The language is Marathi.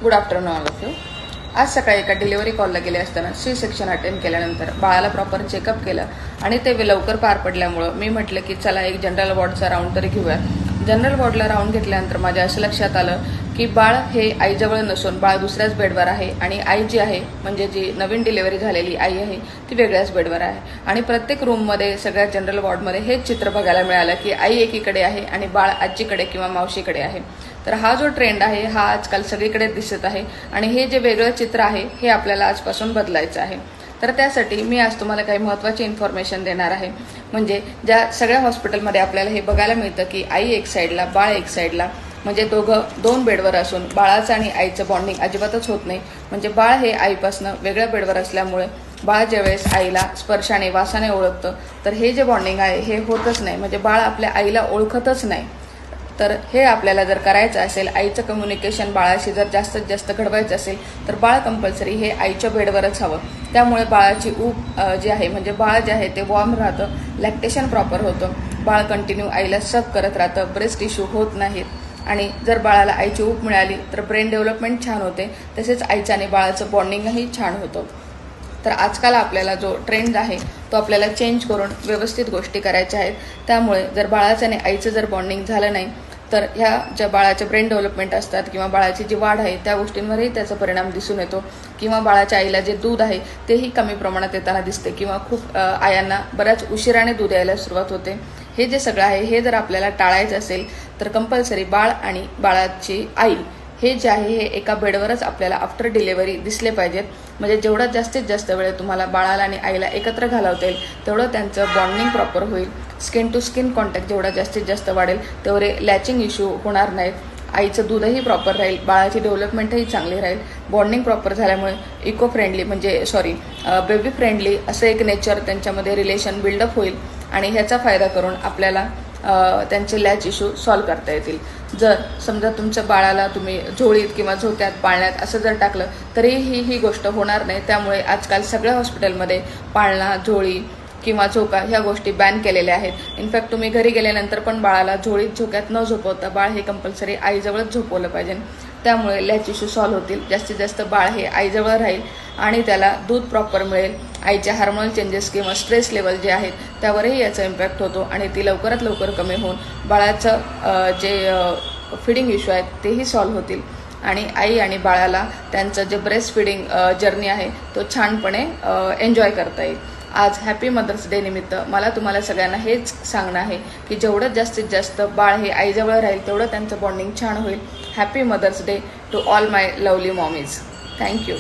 Good afternoon all of you. आज सकाळी एका डिलिव्हरी कॉलला गेले असताना सी सेक्शन अटेंड केल्यानंतर बाळाला प्रॉपर चेकअप केलं आणि ते लवकर पार पडल्यामुळं मी म्हटलं की चला एक जनरल वॉर्डचा राऊंड तरी घेऊया. जनरल वॉर्डला राऊंड घेतल्यानंतर माझ्या असं लक्षात आलं की बाळ हे आईजवळ नसून बाळ दुसऱ्याच बेडवर आहे आणि आई जी आहे म्हणजे जी नवीन डिलिव्हरी झालेली आई आहे ती वेगळ्याच बेडवर आहे. आणि प्रत्येक रूममध्ये सगळ्या जनरल वॉर्डमध्ये हेच चित्र बघायला मिळालं की आई एकीकडे आहे आणि बाळ आजीकडे किंवा मावशीकडे आहे. तर हा जो ट्रेंड आहे हा आजकाल सगळीकडे दिसत आहे आणि हे जे वेगळं चित्र आहे हे आपल्याला आजपासून बदलायचं आहे. तर त्यासाठी मी आज तुम्हाला काही महत्त्वाची इन्फॉर्मेशन देणार आहे. म्हणजे ज्या सगळ्या हॉस्पिटलमध्ये आपल्याला हे बघायला मिळतं की आई एक साईडला बाळ एक साईडला, म्हणजे दोघं दोन बेडवर असून बाळाचं आणि आईचं बॉन्डिंग अजिबातच होत नाही. म्हणजे बाळ हे आईपासनं वेगळ्या बेडवर असल्यामुळे बाळ ज्यावेळेस आईला स्पर्शाने वासाने ओळखतं तर हे जे बॉन्डिंग आहे हे होतच नाही. म्हणजे बाळ आपल्या आईला ओळखतच नाही. तर हे आपल्याला जर करायचं असेल, आईचं कम्युनिकेशन बाळाशी जर जास्तीत जास्त घडवायचं असेल तर बाळ कंपल्सरी हे आईच्या बेडवरच हवं. त्यामुळे बाळाची ऊब जी आहे म्हणजे बाळ जे आहे ते वॉर्म राहतं, लॅक्टेशन प्रॉपर होतं, बाळ कंटिन्यू आईला सक करत राहतं, ब्रेस्ट इश्यू होत नाहीत आणि जर बाळाला आईची ऊब मिळाली तर ब्रेन डेव्हलपमेंट छान होते, तसेच आईचं आणि बाळाचं बॉन्डिंगही छान होतं. तर आजकाल आपल्याला जो ट्रेंड आहे तो आपल्याला चेंज करून व्यवस्थित गोष्टी करायच्या आहेत. त्यामुळे जर बाळाचं आणि आईचं जर बॉन्डिंग झालं नाही तर ह्या ज्या बाळाचे ब्रेन डेव्हलपमेंट असतात किंवा बाळाची जी वाढ आहे त्या गोष्टींवरही त्याचा परिणाम दिसून येतो किंवा बाळाच्या आईला जे दूध आहे तेही कमी प्रमाणात येताना दिसते किंवा खूप आयांना बऱ्याच उशिराने दूध यायला सुरुवात होते. हे जे सगळं आहे हे जर आपल्याला टाळायचं असेल तर कंपल्सरी बाळ आणि बाळाची आई हे जे आहे हे एका बेडवरच आपल्याला आफ्टर डिलिव्हरी दिसले पाहिजेत. म्हणजे जेवढा जास्तीत जास्त वेळ तुम्हाला बाळाला आणि आईला एकत्र घालवता येईल तेवढं त्यांचं बॉन्डिंग प्रॉपर होईल. स्किन टू स्किन कॉन्टॅक्ट जेवढा जास्तीत जास्त वाढेल तेवढे लॅचिंग इश्यू होणार नाहीत. आईचं दूधही प्रॉपर राहील, बाळाची डेव्हलपमेंटही चांगली राहील. बॉन्डिंग प्रॉपर झाल्यामुळे इको फ्रेंडली म्हणजे बेबी फ्रेंडली असं एक नेचर त्यांच्यामध्ये रिलेशन बिल्डअप होईल आणि ह्याचा फायदा करून आपल्याला त्यांचे लॅच इश्यू सॉल्व्ह करता येतील. जर समजा तुमच्या बाळाला तुम्ही झोळीत किंवा झोक्यात पाळण्यात असं जर टाकलं तरीही ही गोष्ट होणार नाही. त्यामुळे आजकाल सगळ्या हॉस्पिटलमध्ये पाळणा, झोळी किंवा झोका ह्या गोष्टी बॅन केलेल्या आहेत. इनफॅक्ट तुम्ही घरी गेल्यानंतर पण बाळाला झोळीत झोक्यात न झोपवता बाळ हे कंपल्सरी आईजवळच झोपवलं पाहिजे. त्यामुळे लॅच इश्यू सॉल्व्ह होतील. जास्तीत जास्त बाळ हे आईजवळ राहील आणि त्याला दूध प्रॉपर मिळेल. आईच्या हार्मोनल चेंजेस किंवा स्ट्रेस लेवल जे आहेत त्यावरही याचा इम्पॅक्ट होतो आणि ती लवकरात लवकर कमी होऊन बाळाचं जे फिडिंग इश्यू आहेत तेही सॉल्व्ह होतील आणि आई आणि बाळाला त्यांचं जे ब्रेस्ट फिडिंग जर्नी आहे तो छानपणे एन्जॉय करता येईल. आज हॅपी मदर्स डे निमित्त मला तुम्हाला सगळ्यांना हेच सांगणं आहे की जेवढं जास्तीत जास्त बाळ हे आईजवळ राहील तेवढं त्यांचं बॉन्डिंग छान होईल. Happy mothers day to all my lovely mommies. Thank you.